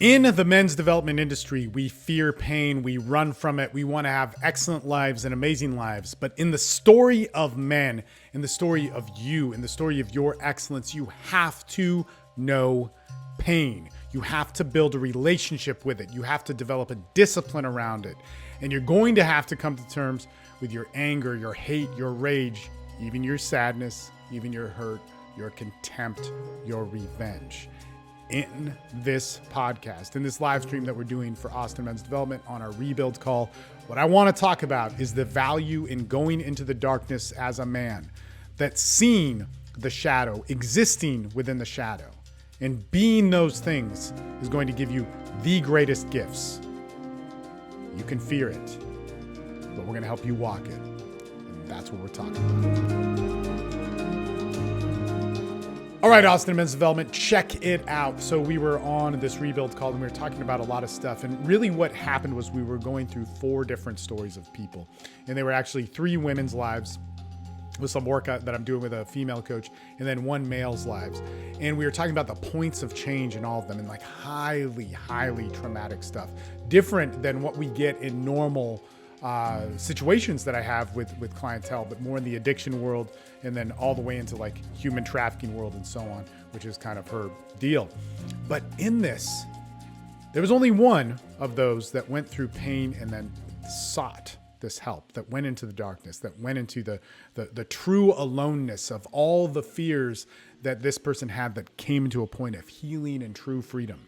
In the men's development industry, we fear pain, we run from it, we want to have excellent lives and amazing lives. But in the story of men, in the story of you, in the story of your excellence, you have to know pain. You have to build a relationship with it. You have to develop a discipline around it. And you're going to have to come to terms with your anger, your hate, your rage, even your sadness, even your hurt, your contempt, your revenge. In this podcast, in this live stream that we're doing for Austin Men's Development on our rebuild call, what I want to talk about is the value in going into the darkness as a man, that seeing the shadow, existing within the shadow, and being those things is going to give you the greatest gifts. You can fear it, but we're going to help you walk it. And that's what we're talking about. All right, Austin Men's Development, check it out. So we were on this rebuild call and we were talking about a lot of stuff. And really what happened was we were going through 4 different stories of people. And they were actually 3 women's lives with some work that I'm doing with a female coach, and then 1 male's lives. And we were talking about the points of change in all of them, and like highly, highly traumatic stuff. Different than what we get in normal situations that I have with clientele, but more in the addiction world, and then all the way into like human trafficking world and so on, which is kind of her deal. But in this, there was only one of those that went through pain and then sought this help, that went into the darkness, that went into the true aloneness of all the fears that this person had, that came into a point of healing and true freedom.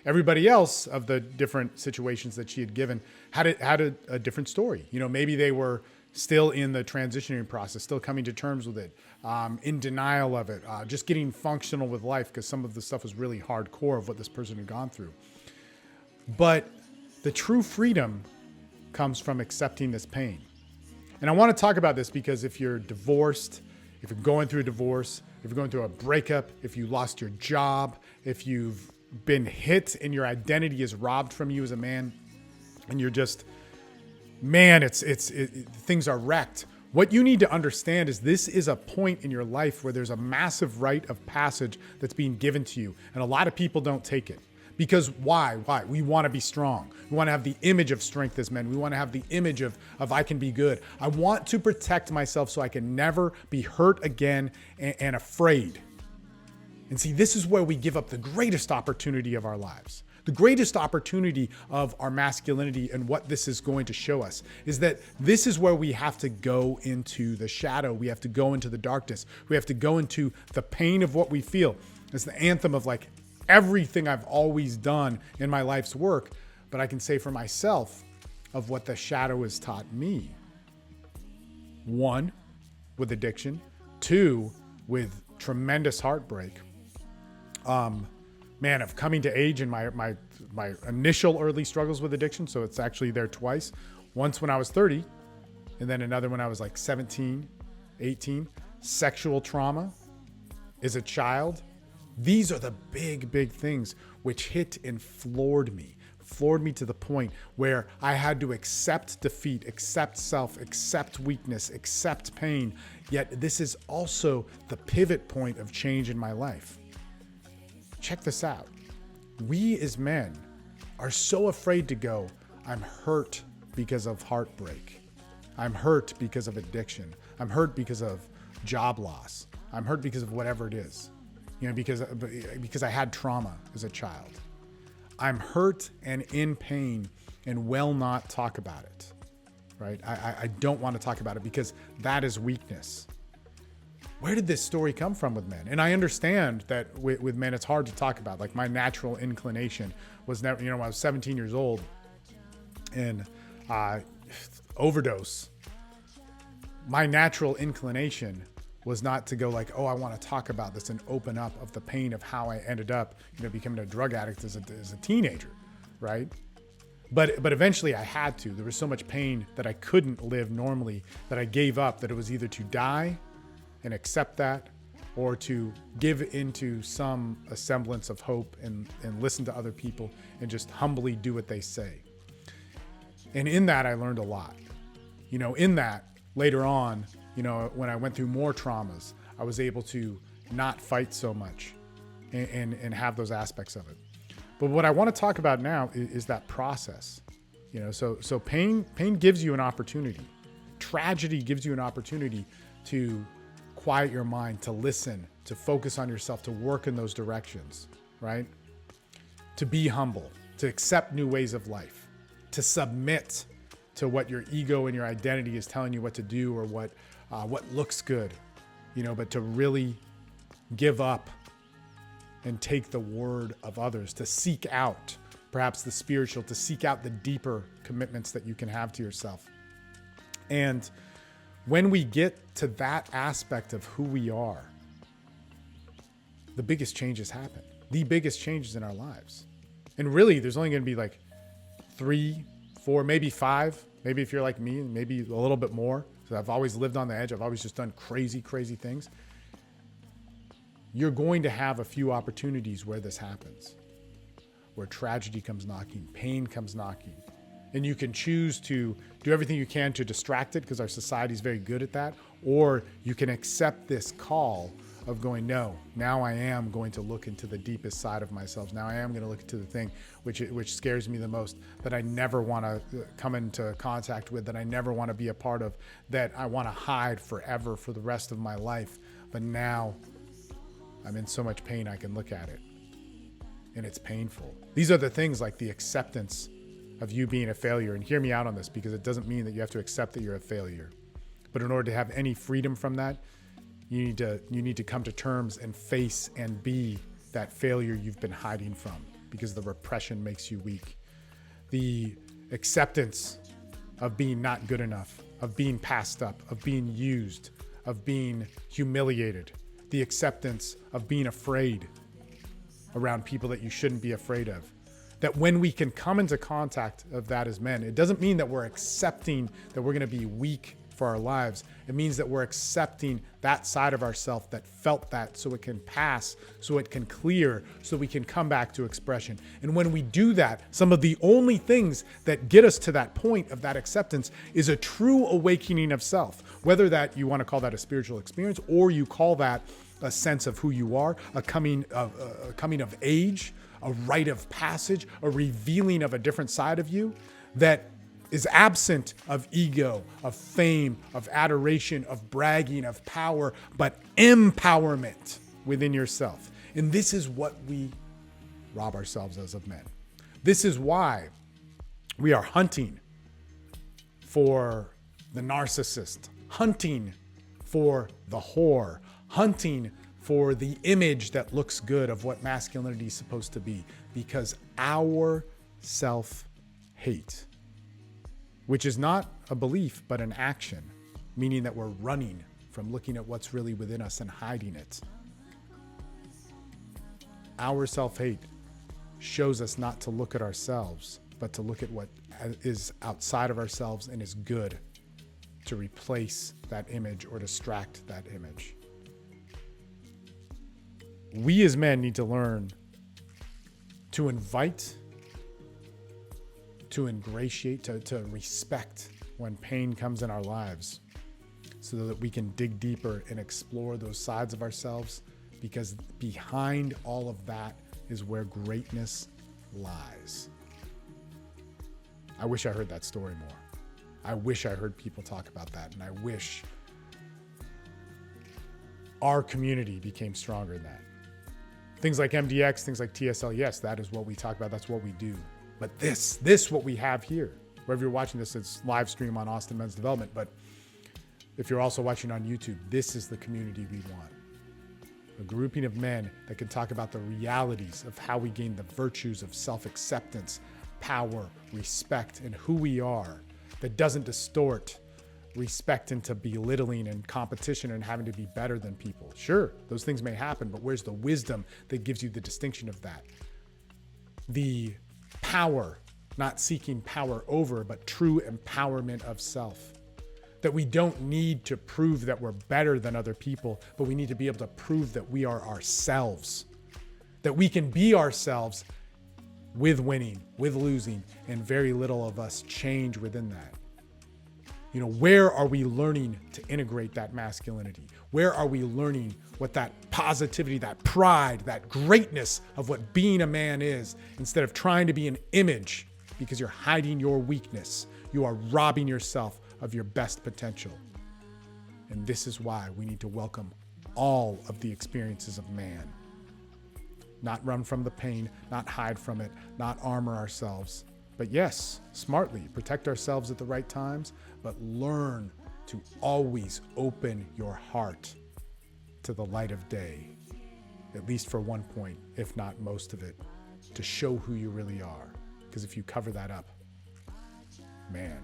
Everybody else of the different situations that she had given had a different story. You know, maybe they were still in the transitioning process, still coming to terms with it, in denial of it, just getting functional with life, because some of the stuff was really hardcore of what this person had gone through. But the true freedom comes from accepting this pain. And I want to talk about this because if you're divorced, if you're going through a divorce, if you're going through a breakup, if you lost your job, if you've been hit and your identity is robbed from you as a man, and you're just, man, things are wrecked. What you need to understand is this is a point in your life where there's a massive rite of passage that's being given to you. And a lot of people don't take it. Because why? We want to be strong. We want to have the image of strength as men. We want to have the image of I can be good. I want to protect myself so I can never be hurt again and afraid. And see, this is where we give up the greatest opportunity of our lives. The greatest opportunity of our masculinity, and what this is going to show us is that this is where we have to go into the shadow. We have to go into the darkness. We have to go into the pain of what we feel. It's the anthem of like everything I've always done in my life's work, but I can say for myself of what the shadow has taught me. 1, with addiction. 2, with tremendous heartbreak. Of coming to age in my initial early struggles with addiction. So it's actually there twice. Once when I was 30, and then another when I was like 17, 18. Sexual trauma as a child. These are the big, big things which hit and floored me to the point where I had to accept defeat, accept self, accept weakness, accept pain. Yet this is also the pivot point of change in my life. Check this out. We as men are so afraid to go, I'm hurt because of heartbreak. I'm hurt because of addiction. I'm hurt because of job loss. I'm hurt because of whatever it is. You know, because I had trauma as a child. I'm hurt and in pain and will not talk about it, right? I don't want to talk about it because that is weakness. Where did this story come from with men? And I understand that with men, it's hard to talk about. Like my natural inclination was never, when I was 17 years old and overdose, my natural inclination was not to go like, oh, I want to talk about this and open up of the pain of how I ended up, becoming a drug addict as a teenager, right? But eventually I had to. There was so much pain that I couldn't live normally that I gave up, that it was either to die and accept that, or to give into some semblance of hope and listen to other people and just humbly do what they say. And in that, I learned a lot. In that, later on, when I went through more traumas, I was able to not fight so much and have those aspects of it. But what I want to talk about now is that process. So pain gives you an opportunity. Tragedy gives you an opportunity to quiet your mind, to listen, to focus on yourself, to work in those directions, right? To be humble, to accept new ways of life, to submit to what your ego and your identity is telling you what to do or what looks good, but to really give up and take the word of others, to seek out perhaps the spiritual, to seek out the deeper commitments that you can have to yourself. And when we get to that aspect of who we are, the biggest changes happen. The biggest changes in our lives. And really, there's only going to be like 3, 4, maybe 5. Maybe if you're like me, maybe a little bit more. So I've always lived on the edge. I've always just done crazy, crazy things. You're going to have a few opportunities where this happens, where tragedy comes knocking, pain comes knocking. And you can choose to do everything you can to distract it because our society is very good at that. Or you can accept this call of going, no, now I am going to look into the deepest side of myself. Now I am going to look into the thing which scares me the most, that I never want to come into contact with, that I never want to be a part of, that I want to hide forever for the rest of my life. But now I'm in so much pain, I can look at it. And it's painful. These are the things like the acceptance of you being a failure. And hear me out on this, because it doesn't mean that you have to accept that you're a failure. But in order to have any freedom from that, you need to come to terms and face and be that failure you've been hiding from, because the repression makes you weak. The acceptance of being not good enough, of being passed up, of being used, of being humiliated. The acceptance of being afraid around people that you shouldn't be afraid of. That when we can come into contact of that as men, it doesn't mean that we're accepting that we're going to be weak for our lives. It means that we're accepting that side of ourselves that felt that, so it can pass, so it can clear, so we can come back to expression. And when we do that, some of the only things that get us to that point of that acceptance is a true awakening of self. Whether that you want to call that a spiritual experience, or you call that a sense of who you are, a coming of age, a rite of passage, a revealing of a different side of you that is absent of ego, of fame, of adoration, of bragging, of power, but empowerment within yourself. And this is what we rob ourselves of men. This is why we are hunting for the narcissist, hunting for the whore, hunting for the image that looks good of what masculinity is supposed to be, because our self-hate, which is not a belief, but an action, meaning that we're running from looking at what's really within us and hiding it. Our self-hate shows us not to look at ourselves, but to look at what is outside of ourselves and is good, to replace that image or distract that image. We as men need to learn to invite, to ingratiate, to respect when pain comes in our lives, so that we can dig deeper and explore those sides of ourselves, because behind all of that is where greatness lies. I wish I heard that story more. I wish I heard people talk about that, and I wish our community became stronger in that. Things like MDX, things like TSL, yes, that is what we talk about. That's what we do. But this what we have here, wherever you're watching this, it's live stream on Austin Men's Development. But if you're also watching on YouTube, this is the community we want. A grouping of men that can talk about the realities of how we gain the virtues of self-acceptance, power, respect, and who we are, that doesn't distort respect into belittling and competition and having to be better than people. Sure, those things may happen, but where's the wisdom that gives you the distinction of that? The power, not seeking power over, but true empowerment of self. That we don't need to prove that we're better than other people, but we need to be able to prove that we are ourselves. That we can be ourselves with winning, with losing, and very little of us change within that. Where are we learning to integrate that masculinity? Where are we learning what that positivity, that pride, that greatness of what being a man is, instead of trying to be an image because you're hiding your weakness? You are robbing yourself of your best potential. And this is why we need to welcome all of the experiences of man. Not run from the pain, not hide from it, not armor ourselves. But yes, smartly protect ourselves at the right times, but learn to always open your heart to the light of day, at least for one point, if not most of it, to show who you really are. Because if you cover that up, man,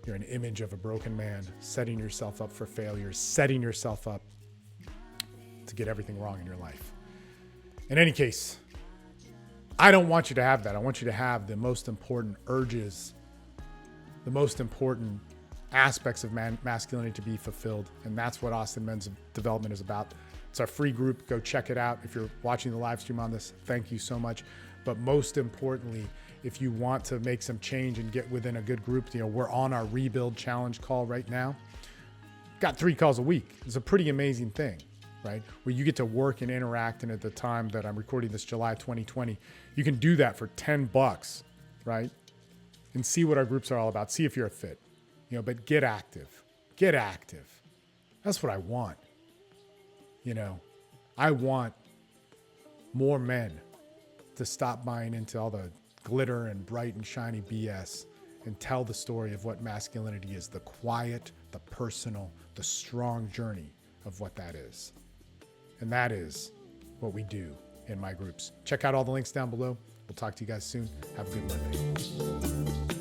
you're an image of a broken man, setting yourself up for failure, setting yourself up to get everything wrong in your life. In any case, I don't want you to have that. I want you to have the most important urges, the most important aspects of masculinity to be fulfilled. And that's what Austin Men's Development is about. It's our free group. Go check it out. If you're watching the live stream on this, thank you so much. But most importantly, if you want to make some change and get within a good group, we're on our rebuild challenge call right now. Got 3 calls a week. It's a pretty amazing thing, right? Where you get to work and interact. And at the time that I'm recording this, July 2020, you can do that for $10, right? And see what our groups are all about. See if you're a fit, but get active. Get active. That's what I want. I want more men to stop buying into all the glitter and bright and shiny BS and tell the story of what masculinity is, the quiet, the personal, the strong journey of what that is. And that is what we do in my groups. Check out all the links down below. We'll talk to you guys soon. Have a good Monday.